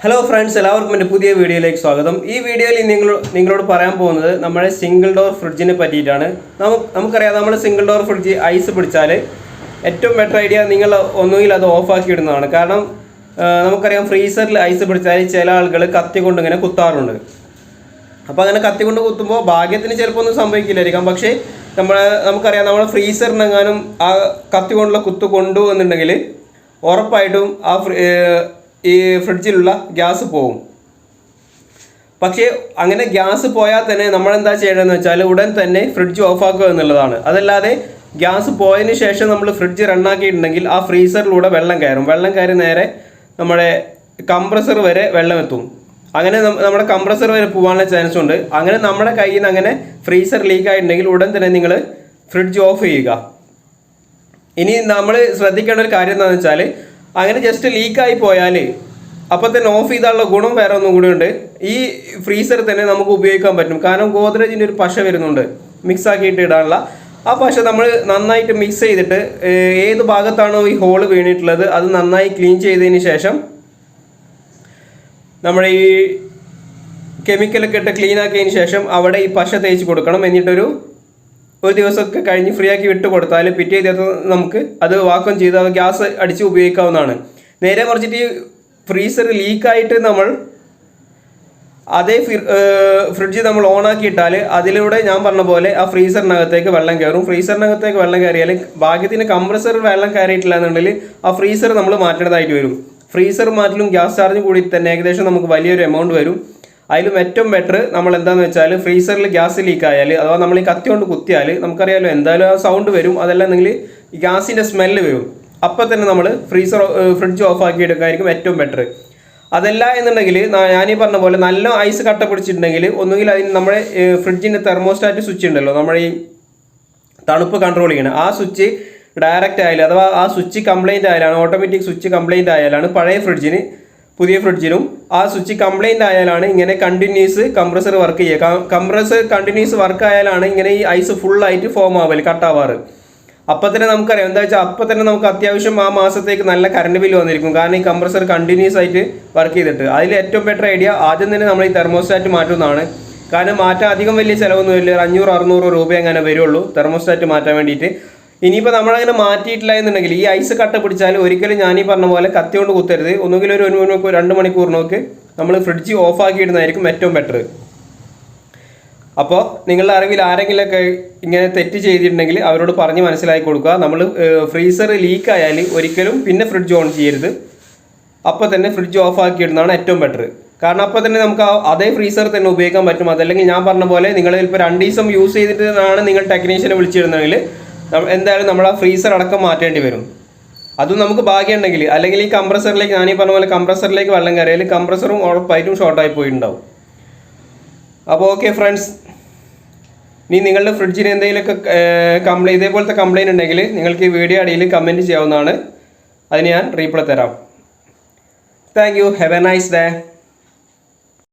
Hello friends, എല്ലാവർക്കും എൻ്റെ പുതിയ വീഡിയോയിലേക്ക് സ്വാഗതം. ഈ വീഡിയോയിൽ നിങ്ങളോട് പറയാൻ പോകുന്നത് നമ്മുടെ സിംഗിൾ ഡോർ ഫ്രിഡ്ജിനെ പറ്റിയിട്ടാണ്. നമുക്കറിയാം, നമ്മൾ സിംഗിൾ ഡോർ ഫ്രിഡ്ജ് ഐസ് പിടിച്ചാൽ ഏറ്റവും ബെറ്റർ ഐഡിയ നിങ്ങൾ ഒന്നുകിൽ അത് ഓഫാക്കി ഇടുന്നതാണ്. കാരണം നമുക്കറിയാം, ഫ്രീസറിൽ ഐസ് പിടിച്ചാൽ ചില ആളുകൾ കത്തി കൊണ്ട് ഇങ്ങനെ കുത്താറുണ്ട്. അപ്പോൾ അങ്ങനെ കത്തി കൊണ്ട് കുത്തുമ്പോൾ ഭാഗ്യത്തിന് ചിലപ്പോൾ ഒന്നും സംഭവിക്കില്ലായിരിക്കാം. പക്ഷേ നമുക്കറിയാം, നമ്മൾ ഫ്രീസറിനെങ്ങാനും ആ കത്തി കൊണ്ടുള്ള കുത്ത് കൊണ്ടുവന്നിട്ടുണ്ടെങ്കിൽ ഉറപ്പായിട്ടും ഈ ഫ്രിഡ്ജിലുള്ള ഗ്യാസ് പോവും. പക്ഷേ അങ്ങനെ ഗ്യാസ് പോയാൽ തന്നെ നമ്മളെന്താ ചെയ്യേണ്ടതെന്ന് വെച്ചാൽ ഉടൻ തന്നെ ഫ്രിഡ്ജ് ഓഫാക്കുക എന്നുള്ളതാണ്. അതല്ലാതെ ഗ്യാസ് പോയതിന് ശേഷം നമ്മൾ ഫ്രിഡ്ജ് റണ്ണാക്കിയിട്ടുണ്ടെങ്കിൽ ആ ഫ്രീസറിലൂടെ വെള്ളം കയറി നേരെ നമ്മുടെ കംപ്രസർ വരെ വെള്ളം എത്തും. അങ്ങനെ നമ്മുടെ കംപ്രസർ വരെ പോകാനുള്ള ചാൻസ് ഉണ്ട്. അങ്ങനെ നമ്മുടെ കയ്യിൽ നിന്ന് അങ്ങനെ ഫ്രീസർ ലീക്ക് ആയിട്ടുണ്ടെങ്കിൽ ഉടൻ തന്നെ നിങ്ങൾ ഫ്രിഡ്ജ് ഓഫ് ചെയ്യുക. ഇനി നമ്മൾ ശ്രദ്ധിക്കേണ്ട ഒരു കാര്യം എന്താണെന്ന് വെച്ചാൽ, അങ്ങനെ ജസ്റ്റ് ലീക്കായി പോയാൽ അപ്പോൾ തന്നെ ഓഫ് ചെയ്താലുള്ള ഗുണം വേറെ ഒന്നും കൂടി ഉണ്ട്. ഈ ഫ്രീസർ തന്നെ നമുക്ക് ഉപയോഗിക്കാൻ പറ്റും. കാരണം ഗോദ്രേജിൻ്റെ ഒരു പശ വരുന്നുണ്ട് മിക്സ് ആക്കിയിട്ട് ഇടാനുള്ള. ആ പശ നമ്മൾ നന്നായിട്ട് മിക്സ് ചെയ്തിട്ട് ഏത് ഭാഗത്താണോ ഈ ഹോള് വീണിട്ടുള്ളത് അത് നന്നായി ക്ലീൻ ചെയ്തതിന് ശേഷം നമ്മൾ ഈ കെമിക്കലൊക്കെ ഇട്ട് ക്ലീൻ ആക്കിയതിന് ശേഷം അവിടെ ഈ പശ തേച്ച് കൊടുക്കണം. എന്നിട്ടൊരു ദിവസമൊക്കെ കഴിഞ്ഞ് ഫ്രീ ആക്കി വിട്ട് കൊടുത്താൽ പിറ്റേ ദിവസം നമുക്ക് അത് വാക്വം ചെയ്ത് ഗ്യാസ് അടിച്ച് ഉപയോഗിക്കാവുന്നതാണ്. നേരെ മറിച്ചിട്ട് ഈ ഫ്രീസർ ലീക്കായിട്ട് നമ്മൾ അതേ ഫ്രിഡ്ജ് നമ്മൾ ഓണാക്കിയിട്ടാൽ അതിലൂടെ ഞാൻ പറഞ്ഞ പോലെ ആ ഫ്രീസറിനകത്തേക്ക് വെള്ളം കയറും. ഫ്രീസറിനകത്തേക്ക് വെള്ളം കയറിയാൽ ഭാഗ്യത്തിന് കംപ്രസർ വെള്ളം കയറിയിട്ടില്ല എന്നുണ്ടെങ്കിൽ ആ ഫ്രീസർ നമ്മൾ മാറ്റേണ്ടതായിട്ട് വരും. ഫ്രീസർ മാറ്റലും ഗ്യാസ് ചാർജും കൂടി തന്നെ ഏകദേശം നമുക്ക് വലിയൊരു എമൗണ്ട് വരും. അതിലും ഏറ്റവും ബെറ്റർ നമ്മൾ എന്താണെന്ന് വെച്ചാൽ, ഫ്രീസറിൽ ഗ്യാസ് ലീക്ക് ആയാൽ അഥവാ നമ്മൾ ഈ കത്തി കൊണ്ട് കുത്തിയാൽ നമുക്കറിയാമല്ലോ എന്തായാലും ആ സൗണ്ട് വരും. അതല്ലെങ്കിൽ ഈ ഗ്യാസിൻ്റെ സ്മെല്ല് വരും. അപ്പം തന്നെ നമ്മൾ ഫ്രിഡ്ജ് ഓഫ് ആക്കി എടുക്കാനായിരിക്കും ഏറ്റവും ബെറ്റർ. അതല്ല എന്നുണ്ടെങ്കിൽ ഞാനീ പറഞ്ഞ പോലെ നല്ല ഐസ് കട്ട പിടിച്ചിട്ടുണ്ടെങ്കിൽ ഒന്നുകിൽ അതിന് നമ്മുടെ ഫ്രിഡ്ജിൻ്റെ തെർമോസ്റ്റാറ്റ് സ്വിച്ച് ഉണ്ടല്ലോ, നമ്മുടെ ഈ തണുപ്പ് കൺട്രോൾ ചെയ്യണം, ആ സ്വിച്ച് ഡയറക്റ്റ് ആയാലും അഥവാ ആ സ്വിച്ച് കംപ്ലൈൻറ്റ് ആയാലാണ്, ഓട്ടോമാറ്റിക് സ്വിച്ച് കംപ്ലൈൻറ്റ് ആയാലാണ് പഴയ ഫ്രിഡ്ജിന് പുതിയ ഫ്രിഡ്ജിനും ആ സ്വിച്ച് കംപ്ലൈൻറ്റ് ആയാലാണ് ഇങ്ങനെ കണ്ടിന്യൂസ് കംപ്രസർ വർക്ക് ചെയ്യുക. കംപ്രസർ കണ്ടിന്യൂസ് വർക്ക് ആയാലാണ് ഇങ്ങനെ ഈ ഐസ് ഫുള്ളായിട്ട് ഫോം ആവല്, കട്ടാവാറ്. അപ്പം തന്നെ നമുക്കറിയാം എന്താ വെച്ചാൽ, അപ്പം തന്നെ നമുക്ക് അത്യാവശ്യം ആ മാസത്തേക്ക് നല്ല കറണ്ട് ബില്ല് വന്നിരിക്കും. കാരണം ഈ കംപ്രസർ കണ്ടിന്യൂസ് ആയിട്ട് വർക്ക് ചെയ്തിട്ട്. അതിൽ ഏറ്റവും ബെറ്റർ ഐഡിയ ആദ്യം തന്നെ നമ്മൾ ഈ തെർമോസ്റ്റാറ്റ് മാറ്റുന്നതാണ്. കാരണം മാറ്റാൻ അധികം വലിയ ചിലവൊന്നും ഇല്ല, 500-600 രൂപ അങ്ങനെ വരുള്ളൂ തെർമോസ്റ്റാറ്റ് മാറ്റാൻ വേണ്ടിയിട്ട്. ഇനിയിപ്പോൾ നമ്മളങ്ങനെ മാറ്റിയിട്ടില്ല എന്നുണ്ടെങ്കിൽ ഈ ഐസ് കട്ട പിടിച്ചാൽ ഒരിക്കലും ഞാനീ പറഞ്ഞ പോലെ കത്തി കൊണ്ട് കുത്തരുത്. ഒന്നുകിൽ ഒരു 2 മണിക്കൂറിനൊക്കെ നമ്മൾ ഫ്രിഡ്ജ് ഓഫാക്കി ഇടുന്നതായിരിക്കും ഏറ്റവും ബെറ്റർ. അപ്പോൾ നിങ്ങളുടെ അറിവിൽ ആരെങ്കിലുമൊക്കെ ഇങ്ങനെ തെറ്റ് ചെയ്തിട്ടുണ്ടെങ്കിൽ അവരോട് പറഞ്ഞ് മനസ്സിലാക്കി കൊടുക്കുക. നമ്മൾ ഫ്രീസർ ലീക്ക് ആയാൽ ഒരിക്കലും പിന്നെ ഫ്രിഡ്ജ് ഓൺ ചെയ്യരുത്. അപ്പോൾ തന്നെ ഫ്രിഡ്ജ് ഓഫാക്കി ഇടുന്നതാണ് ഏറ്റവും ബെറ്റർ. കാരണം അപ്പോൾ തന്നെ നമുക്ക് അതേ ഫ്രീസർ തന്നെ ഉപയോഗിക്കാൻ പറ്റും. അതല്ലെങ്കിൽ ഞാൻ പറഞ്ഞ പോലെ നിങ്ങൾ ഇപ്പോൾ 2 ദിവസം യൂസ് ചെയ്തിട്ടാണ് നിങ്ങൾ ടെക്നീഷ്യനെ വിളിച്ചിരുന്നെങ്കിൽ എന്തായാലും നമ്മൾ ആ ഫ്രീസർ അടക്കം മാറ്റേണ്ടി വരും. അതും നമുക്ക് ഭാഗ്യമുണ്ടെങ്കിൽ. അല്ലെങ്കിൽ ഈ കംപ്രസറിലേക്ക്, ഞാനീ പറഞ്ഞ പോലെ കംപ്രസറിലേക്ക് വെള്ളം കയറിയാൽ കംപ്രസറും ഉറപ്പായിട്ടും ഷോർട്ടായി പോയിട്ടുണ്ടാവും. അപ്പോൾ ഓക്കെ ഫ്രണ്ട്സ്, ഇനി നിങ്ങളുടെ ഫ്രിഡ്ജിന് എന്തെങ്കിലുമൊക്കെ ഇതേപോലത്തെ കംപ്ലൈൻറ്റ് ഉണ്ടെങ്കിൽ നിങ്ങൾക്ക് ഈ വീഡിയോ അടിയിൽ കമൻറ്റ് ചെയ്യാവുന്നതാണ്. അതിന് ഞാൻ റീപ്ലൈ തരാം. Thank you. Have A nice day.